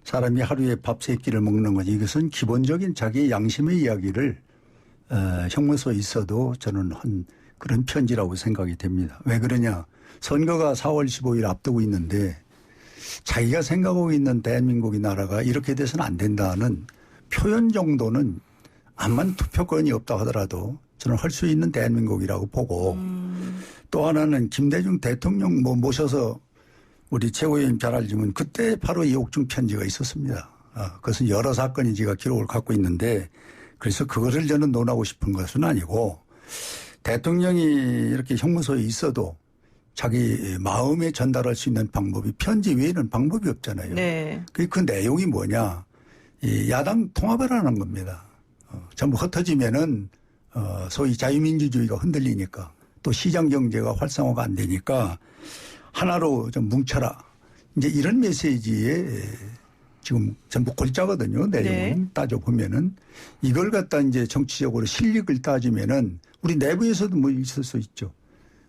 사람이 하루에 밥 세 끼를 먹는 거지 이것은 기본적인 자기의 양심의 이야기를 형무소에 있어도 저는 한 그런 편지라고 생각이 됩니다. 왜 그러냐. 선거가 4월 15일 앞두고 있는데 자기가 생각하고 있는 대한민국의 나라가 이렇게 돼서는 안 된다는 표현 정도는 암만 투표권이 없다 하더라도 저는 할 수 있는 대한민국이라고 보고 또 하나는 김대중 대통령 뭐 모셔서 우리 최고위원님 잘 알지만 그때 바로 이 옥중 편지가 있었습니다. 그것은 여러 사건이 제가 기록을 갖고 있는데 그래서 그것을 저는 논하고 싶은 것은 아니고 대통령이 이렇게 형무소에 있어도 자기 마음에 전달할 수 있는 방법이 편지 외에는 방법이 없잖아요. 네. 그 내용이 뭐냐. 이 야당 통합을 하는 겁니다. 전부 흩어지면은 소위 자유민주주의가 흔들리니까 또 시장 경제가 활성화가 안 되니까 하나로 좀 뭉쳐라. 이제 이런 메시지에 지금 전부 골자거든요. 내용은 네. 따져보면은 이걸 갖다 이제 정치적으로 실력을 따지면은 우리 내부에서도 뭐 있을 수 있죠.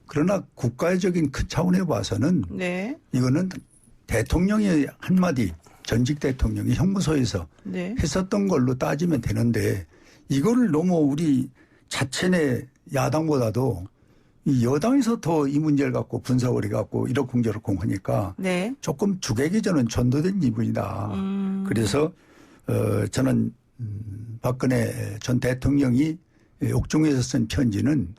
그러나 국가적인 큰 차원에 봐서는 네. 이거는 대통령의 한마디 전직 대통령이 형무소에서 네. 했었던 걸로 따지면 되는데 이거를 너무 우리 자체내 야당보다도 이 여당에서 더 이 문제를 갖고 분석을 해갖고 이러쿵저러쿵 하니까 네. 조금 주객이 저는 전도된 기분이다. 그래서 저는 박근혜 전 대통령이 옥중에서 쓴 편지는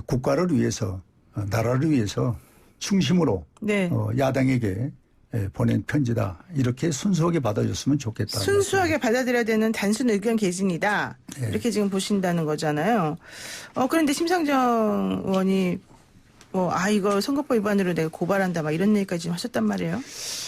국가를 위해서 나라를 위해서 충심으로 네. 야당에게 보낸 편지다. 이렇게 순수하게 받아줬으면 좋겠다. 순수하게 받아들여야 되는 단순 의견 개진이다. 네. 이렇게 지금 보신다는 거잖아요. 그런데 심상정 의원이 이거 선거법 위반으로 내가 고발한다 막 이런 얘기까지 지금 하셨단 말이에요.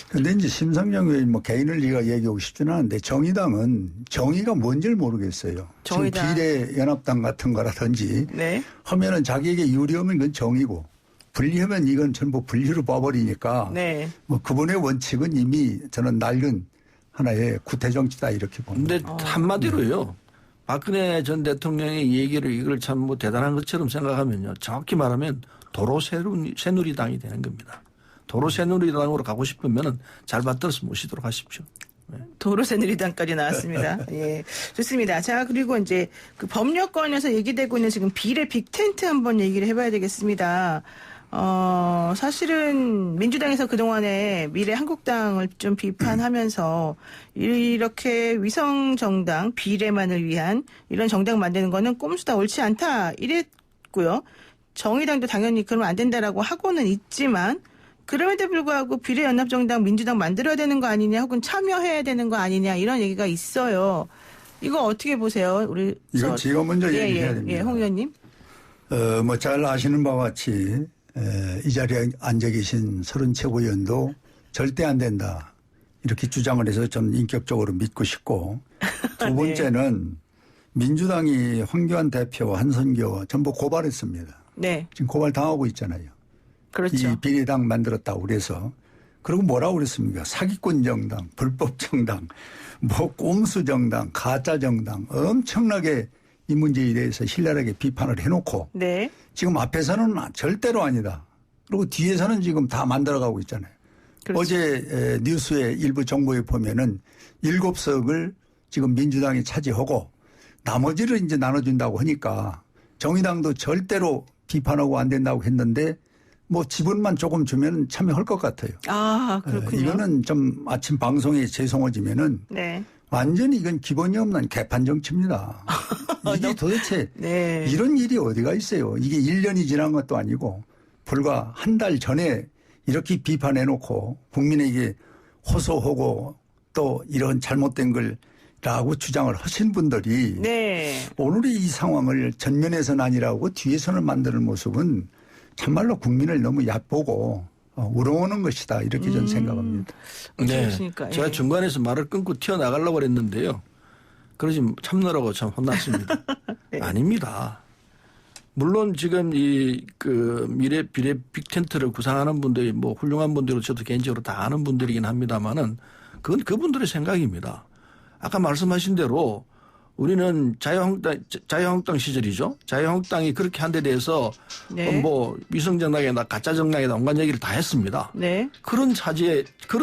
그런데 이제 심상정 의원이 뭐 개인을 제가 얘기하고 싶지는 않은데 정의당은 정의가 뭔지를 모르겠어요. 정의당. 지금 비례연합당 같은 거라든지 네. 하면은 자기에게 유리하면 그건 정의고 불리하면 이건 전부 분리로 봐버리니까 네. 뭐 그분의 원칙은 이미 저는 낡은 하나의 구태정치다 이렇게 봅니다. 근데 한마디로요. 박근혜 전 대통령의 얘기를 이걸 참 뭐 대단한 것처럼 생각하면요. 정확히 말하면 도로 새누리당이 되는 겁니다. 도로 새누리당으로 가고 싶으면 잘 받들어서 모시도록 하십시오. 네. 도로 새누리당까지 나왔습니다. 예. 좋습니다. 자, 그리고 이제 그 법률권에서 얘기되고 있는 지금 비례 빅텐트 한번 얘기를 해봐야 되겠습니다. 사실은 민주당에서 그동안에 미래 한국당을 좀 비판하면서 이렇게 위성 정당 비례만을 위한 이런 정당 만드는 거는 꼼수다 옳지 않다 이랬고요. 정의당도 당연히 그러면 안 된다라고 하고는 있지만 그럼에도 불구하고 비례연합정당 민주당 만들어야 되는 거 아니냐 혹은 참여해야 되는 거 아니냐 이런 얘기가 있어요. 이거 어떻게 보세요? 우리 이건 제가 먼저 얘기해야 됩니다. 예, 홍 의원님. 뭐 잘 아시는 바와 같이 이 자리에 앉아 계신 서른 최고위원도 절대 안 된다. 이렇게 주장을 해서 좀 인격적으로 믿고 싶고 두 번째는 민주당이 황교안 대표, 한선교 전부 고발했습니다. 네. 지금 고발 당하고 있잖아요. 그렇죠. 이 비례당 만들었다고 그래서. 그리고 뭐라고 그랬습니까? 사기꾼 정당, 불법 정당, 뭐 꼼수 정당, 가짜 정당 엄청나게 이 문제에 대해서 신랄하게 비판을 해놓고 네. 지금 앞에서는 절대로 아니다. 그리고 뒤에서는 지금 다 만들어가고 있잖아요. 그렇죠. 어제 뉴스에 일부 정보에 보면은 7석을 지금 민주당이 차지하고 나머지를 이제 나눠준다고 하니까 정의당도 절대로 비판하고 안 된다고 했는데 뭐 지분만 조금 주면 참여할 것 같아요. 아, 그렇군요. 이거는 좀 아침 방송에 죄송하지만은 네. 완전히 이건 기본이 없는 개판 정치입니다. 이게 도대체 네. 이런 일이 어디가 있어요. 이게 1년이 지난 것도 아니고 불과 한 달 전에 이렇게 비판해놓고 국민에게 호소하고 또 이런 잘못된 걸 라고 주장을 하신 분들이 네. 오늘의 이 상황을 전면에서는 아니라고 뒤에서는 만드는 모습은 참말로 국민을 너무 얕보고 우러오는 것이다. 이렇게 저는 생각합니다. 네. 그렇습니까? 제가 예. 중간에서 말을 끊고 튀어나가려고 그랬는데요. 그러지 참느라고 참 혼났습니다. 네. 아닙니다. 물론 지금 이 그 미래 빅텐트를 구상하는 분들이 뭐 훌륭한 분들로 저도 개인적으로 다 아는 분들이긴 합니다만은 그건 그분들의 생각입니다. 아까 말씀하신 대로 우리는 자유한국당 시절이죠. 자유한국당이 그렇게 한 데 대해서 네. 뭐 위성정당이나 가짜정당이나 온갖 얘기를 다 했습니다. 네. 그런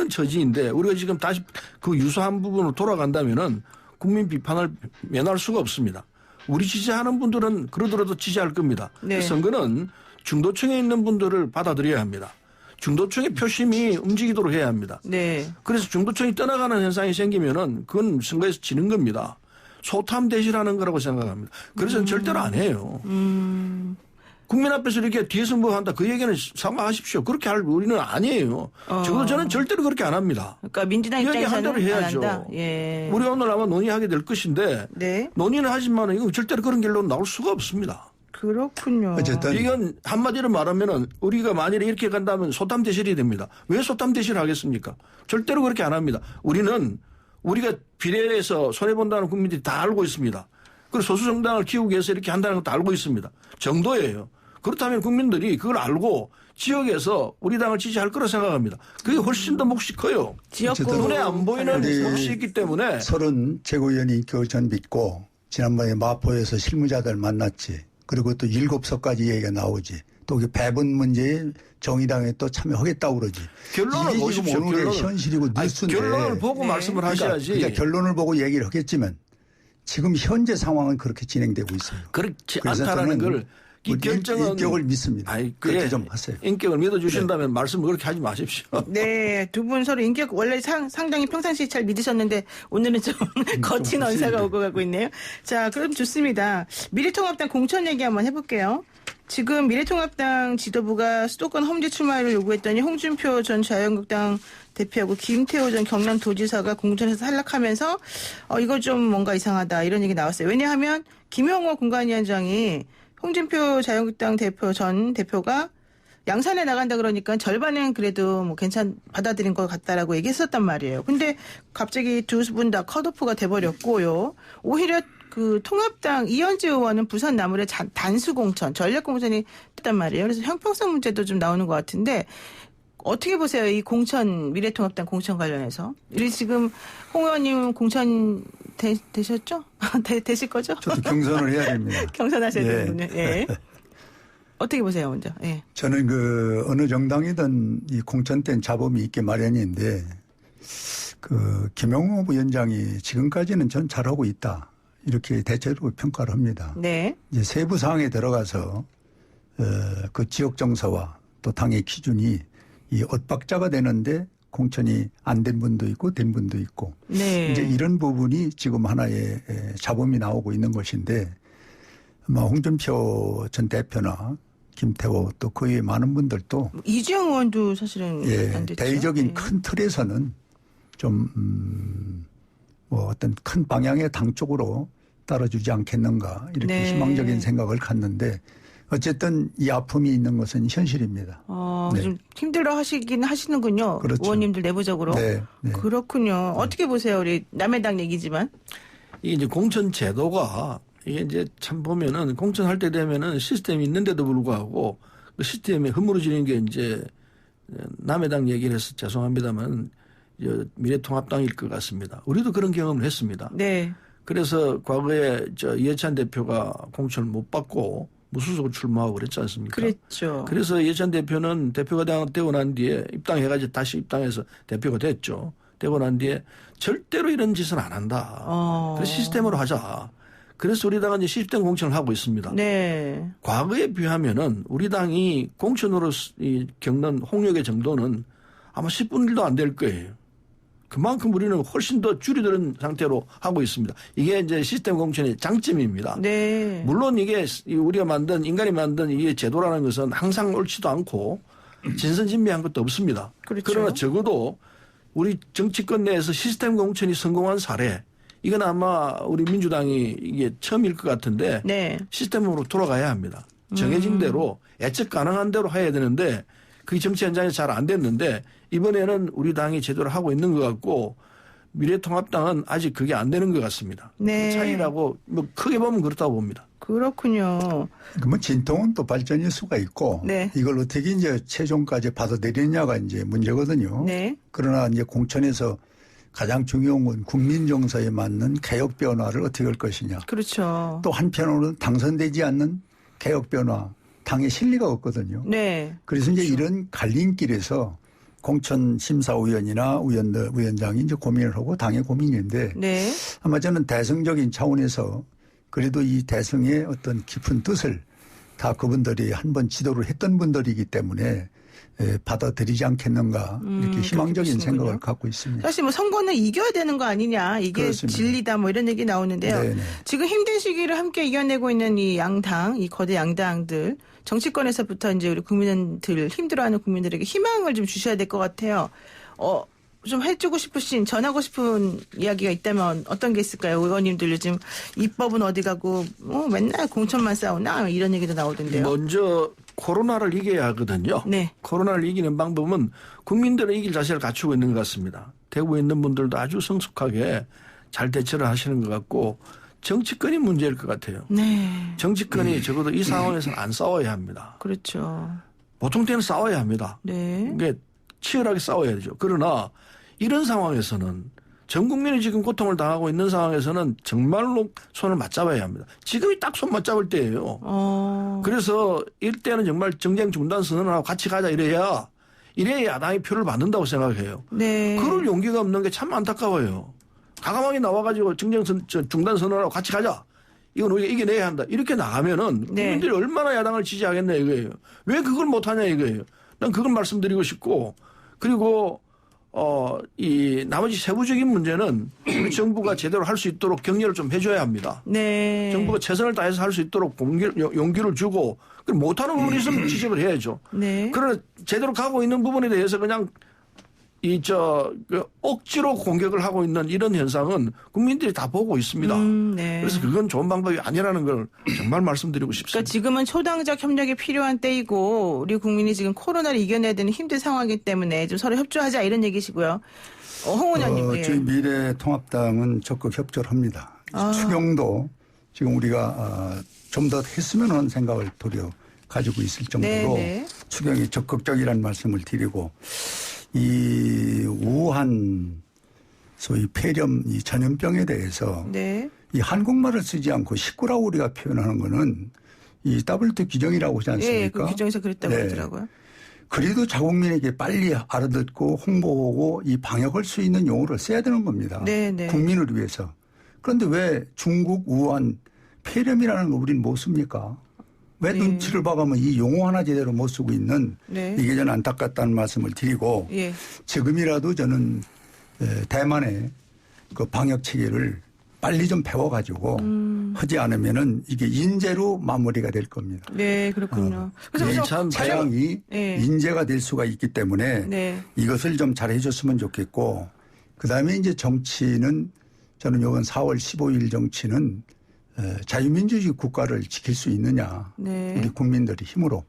처지인데 우리가 지금 다시 그 유사한 부분으로 돌아간다면은 국민 비판을 면할 수가 없습니다. 우리 지지하는 분들은 그러더라도 지지할 겁니다. 네. 선거는 중도층에 있는 분들을 받아들여야 합니다. 중도층의 표심이 움직이도록 해야 합니다. 네. 그래서 중도층이 떠나가는 현상이 생기면은 그건 선거에서 지는 겁니다. 소탐 대실하는 거라고 생각합니다. 그래서 절대로 안 해요. 국민 앞에서 이렇게 뒤에서 뭐 한다 그 얘기는 사과하십시오. 그렇게 할 우리는 아니에요. 적어도 저는 절대로 그렇게 안 합니다. 그러니까 민주당 이야기한 입장에서는 대로 안 해야죠. 한다. 예. 우리 오늘 아마 논의하게 될 것인데 네. 논의는 하지만 이건 절대로 그런 길로 나올 수가 없습니다. 그렇군요. 어쨌든 이건 한마디로 말하면은 우리가 만일에 이렇게 간다면 소탐 대실이 됩니다. 왜 소탐 대실을 하겠습니까? 절대로 그렇게 안 합니다. 우리는 우리가 비례해서 손해본다는 국민들이 다 알고 있습니다. 그리고 소수정당을 키우기 위해서 이렇게 한다는 것도 알고 있습니다. 정도예요. 그렇다면 국민들이 그걸 알고 지역에서 우리 당을 지지할 거라 생각합니다. 그게 훨씬 더 몫이 커요. 어쨌든 눈에 안 보이는 우리 몫이 있기 때문에 서른 최고위원이 겨우 전 믿고 지난번에 마포에서 실무자들 만났지. 그리고 또 7석까지 얘기가 나오지. 또 배분 문제에 정의당에 또 참여하겠다고 그러지. 결론을 이게 보십시오. 지금 오늘의 결론을. 현실이고 아니, 뉴스인데. 결론을 보고 말씀을 하셔야지. 그러니까 결론을 보고 얘기를 하겠지만 지금 현재 상황은 그렇게 진행되고 있어요. 그렇지 그래서 않다라는 저는 걸 이 우리 결정은 인격을 믿습니다. 그렇게 좀 하세요. 인격을 믿어주신다면 말씀을 그렇게 하지 마십시오. 네, 두 분 서로 인격 원래 상당히 평상시 잘 믿으셨는데 오늘은 좀 거친 언사가 오고 가고 있네요. 자, 그럼 좋습니다. 미래통합당 공천 얘기 한번 해볼게요. 지금 미래통합당 지도부가 수도권 험지 출마를 요구했더니 홍준표 전 자유한국당 대표하고 김태호 전 경남도지사가 공천에서 탈락하면서 이거 좀 뭔가 이상하다 이런 얘기 나왔어요. 왜냐하면 김용호 공관위원장이 홍준표 자유한국당 전 대표가 양산에 나간다 그러니까 절반은 그래도 뭐 받아들인 것 같다라고 얘기했었단 말이에요. 근데 갑자기 두 분 다 컷오프가 돼버렸고요. 오히려 그 통합당 이현지 의원은 부산 나물의 단수 공천, 전략 공천이 됐단 말이에요. 그래서 형평성 문제도 좀 나오는 것 같은데 어떻게 보세요? 이 미래통합당 공천 관련해서. 우리 지금 홍 의원님 공천 되셨죠? 되실 거죠? 저도 경선을 해야 됩니다. 경선하셔야 예. 되는군요. 예. 어떻게 보세요, 먼저? 예. 저는 어느 정당이든 이 공천 때는 자범이 있게 마련인데 김용호 위원장이 지금까지는 전 잘하고 있다. 이렇게 대체로 평가를 합니다. 네. 이제 세부 사항에 들어가서 그 지역 정서와 또 당의 기준이 이 엇박자가 되는데 공천이 안 된 분도 있고 된 분도 있고 네. 이제 이런 부분이 지금 하나의 잡음이 나오고 있는 것인데 홍준표 전 대표나 김태호 또 그 외에 많은 분들도 이주영 의원도 사실은 안 됐죠. 대의적인 예. 큰 틀에서는 좀 어떤 큰 방향의 당 쪽으로 따라주지 않겠는가 이렇게 네. 희망적인 생각을 갖는데 어쨌든 이 아픔이 있는 것은 현실입니다. 네. 좀 힘들어 하시는군요. 그렇죠. 의원님들 내부적으로. 네, 네. 그렇군요. 어떻게 보세요, 우리 남의 당 얘기지만. 이게 이제 공천 제도가 이게 이제 참 보면은 공천할 때 되면은 시스템이 있는데도 불구하고 그 시스템이 허물어지는 게 이제 남의 당 얘기를 해서 죄송합니다만 미래통합당일 것 같습니다. 우리도 그런 경험을 했습니다. 네. 그래서 과거에 이해찬 대표가 공천을 못 받고 무소속으로 출마하고 그랬지 않습니까? 그랬죠. 그래서 이해찬 대표는 대표가 되고 난 뒤에 입당해가지고 다시 입당해서 대표가 됐죠. 되고 난 뒤에 절대로 이런 짓은 안 한다. 그래서 시스템으로 하자. 그래서 우리 당은 이제 시스템 공천을 하고 있습니다. 네. 과거에 비하면은 우리 당이 공천으로 겪는 홍역의 정도는 아마 10분의 1도 안 될 거예요. 그만큼 우리는 훨씬 더 줄이드는 상태로 하고 있습니다. 이게 이제 시스템 공천의 장점입니다. 네. 물론 이게 우리가 인간이 만든 이 제도라는 것은 항상 옳지도 않고 진선진미한 것도 없습니다. 그렇죠. 그러나 적어도 우리 정치권 내에서 시스템 공천이 성공한 사례 이건 아마 우리 민주당이 이게 처음일 것 같은데 네. 시스템으로 돌아가야 합니다. 정해진 대로 예측 가능한 대로 해야 되는데 그게 정치 현장에서 잘 안 됐는데 이번에는 우리 당이 제대로 하고 있는 것 같고 미래통합당은 아직 그게 안 되는 것 같습니다. 네. 그 차이라고 뭐 크게 보면 그렇다고 봅니다. 그렇군요. 그러면 진통은 또 발전일 수가 있고 네. 이걸 어떻게 이제 최종까지 받아들이느냐가 이제 문제거든요. 네. 그러나 이제 공천에서 가장 중요한 건 국민 정서에 맞는 개혁 변화를 어떻게 할 것이냐. 그렇죠. 또 한편으로는 당선되지 않는 개혁 변화, 당의 실리가 없거든요. 네. 그래서 이제 이런 갈림길에서 공천심사위원이나 위원장이 이제 고민을 하고 당의 고민인데 네. 아마 저는 대승적인 차원에서 그래도 이 대승의 어떤 깊은 뜻을 다 그분들이 한번 지도를 했던 분들이기 때문에 받아들이지 않겠는가 이렇게 희망적인 생각을 갖고 있습니다. 사실 뭐 선거는 이겨야 되는 거 아니냐 이게 그렇습니다. 진리다 뭐 이런 얘기 나오는데요. 네네. 지금 힘든 시기를 함께 이겨내고 있는 이 양당, 이 거대 양당들 정치권에서부터 이제 우리 국민들 힘들어하는 국민들에게 희망을 좀 주셔야 될 것 같아요. 좀 해주고 싶으신 전하고 싶은 이야기가 있다면 어떤 게 있을까요? 의원님들 요즘 입법은 어디 가고 맨날 공천만 싸우나 이런 얘기도 나오던데요. 먼저 코로나를 이겨야 하거든요. 네. 코로나를 이기는 방법은 국민들은 이길 자세를 갖추고 있는 것 같습니다. 대구에 있는 분들도 아주 성숙하게 잘 대처를 하시는 것 같고 정치권이 문제일 것 같아요. 네. 정치권이 적어도 이 상황에서는 안 싸워야 합니다. 그렇죠. 보통 때는 싸워야 합니다. 네. 이게 치열하게 싸워야 되죠. 그러나 이런 상황에서는 전 국민이 지금 고통을 당하고 있는 상황에서는 정말로 손을 맞잡아야 합니다. 지금이 딱 손 맞잡을 때예요. 그래서 이때는 정말 정쟁 중단 선언하고 같이 가자 이래야 야당이 표를 받는다고 생각해요. 네. 그럴 용기가 없는 게 참 안타까워요. 과감하게 나와가지고 정쟁 중단 선언하고 같이 가자. 이건 우리가 이겨내야 한다. 이렇게 나가면은 네. 국민들이 얼마나 야당을 지지하겠냐 이거예요. 왜 그걸 못하냐 이거예요. 난 그걸 말씀드리고 싶고 그리고 이 나머지 세부적인 문제는 우리 정부가 제대로 할 수 있도록 격려를 좀 해줘야 합니다. 네. 정부가 최선을 다해서 할 수 있도록 용기를 주고 못하는 부분이 있으면 지적을 해야죠. 네. 그러나 제대로 가고 있는 부분에 대해서 그냥 억지로 공격을 하고 있는 이런 현상은 국민들이 다 보고 있습니다. 네. 그래서 그건 좋은 방법이 아니라는 걸 정말 말씀드리고 그러니까 싶습니다. 지금은 초당적 협력이 필요한 때이고 우리 국민이 지금 코로나를 이겨내야 되는 힘든 상황이기 때문에 좀 서로 협조하자 이런 얘기시고요. 홍 의원님. 저희 미래통합당은 적극 협조를 합니다. 추경도 지금 우리가 좀 더 했으면 하는 생각을 도려 가지고 있을 정도로 네네. 추경이 적극적이라는 말씀을 드리고 이 우한 소위 폐렴 이 전염병에 대해서 네. 이 한국말을 쓰지 않고 식구라고 우리가 표현하는 거는 이 WTO 규정이라고 하지 않습니까? 예, 그 규정에서 그랬다고 네. 하더라고요. 그래도 자국민에게 빨리 알아듣고 홍보하고 이 방역할 수 있는 용어를 써야 되는 겁니다. 네네. 국민을 위해서. 그런데 왜 중국 우한 폐렴이라는 거 우리는 못 씁니까? 왜 네. 눈치를 봐가면 이 용어 하나 제대로 못 쓰고 있는 네. 이게 저는 안타깝다는 말씀을 드리고 예. 지금이라도 저는 대만의 그 방역 체계를 빨리 좀 배워가지고 하지 않으면은 이게 인재로 마무리가 될 겁니다. 네, 그렇군요. 그래서 참 재앙이 네. 인재가 될 수가 있기 때문에 네. 이것을 좀 잘해줬으면 좋겠고 그다음에 이제 정치는 저는 이번 4월 15일 정치는 자유민주주의 국가를 지킬 수 있느냐 네. 우리 국민들의 힘으로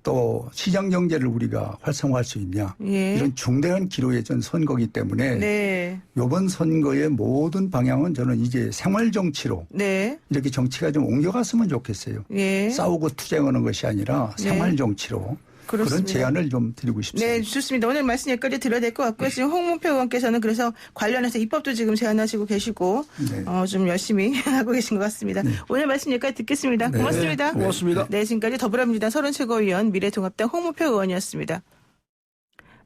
또 시장 경제를 우리가 활성화할 수 있냐 예. 이런 중대한 기로의 전 선거이기 때문에 네. 이번 선거의 모든 방향은 저는 이제 생활 정치로 네. 이렇게 정치가 좀 옮겨갔으면 좋겠어요. 예. 싸우고 투쟁하는 것이 아니라 네. 생활 정치로 그런 그렇습니다. 제안을 좀 드리고 싶습니다. 네, 좋습니다. 오늘 말씀 여기까지 드려야 될 것 같고요. 지금 홍문표 의원께서는 그래서 관련해서 입법도 지금 제안하시고 계시고 네. 좀 열심히 하고 계신 것 같습니다. 오늘 말씀 여기까지 듣겠습니다. 네. 고맙습니다. 고맙습니다. 네, 지금까지 더불어민주당 서른최고위원 미래통합당 홍문표 의원이었습니다.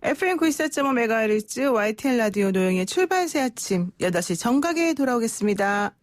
FM 94.5MHz YTN 라디오 노영의 출발새 아침 8시 정각에 돌아오겠습니다.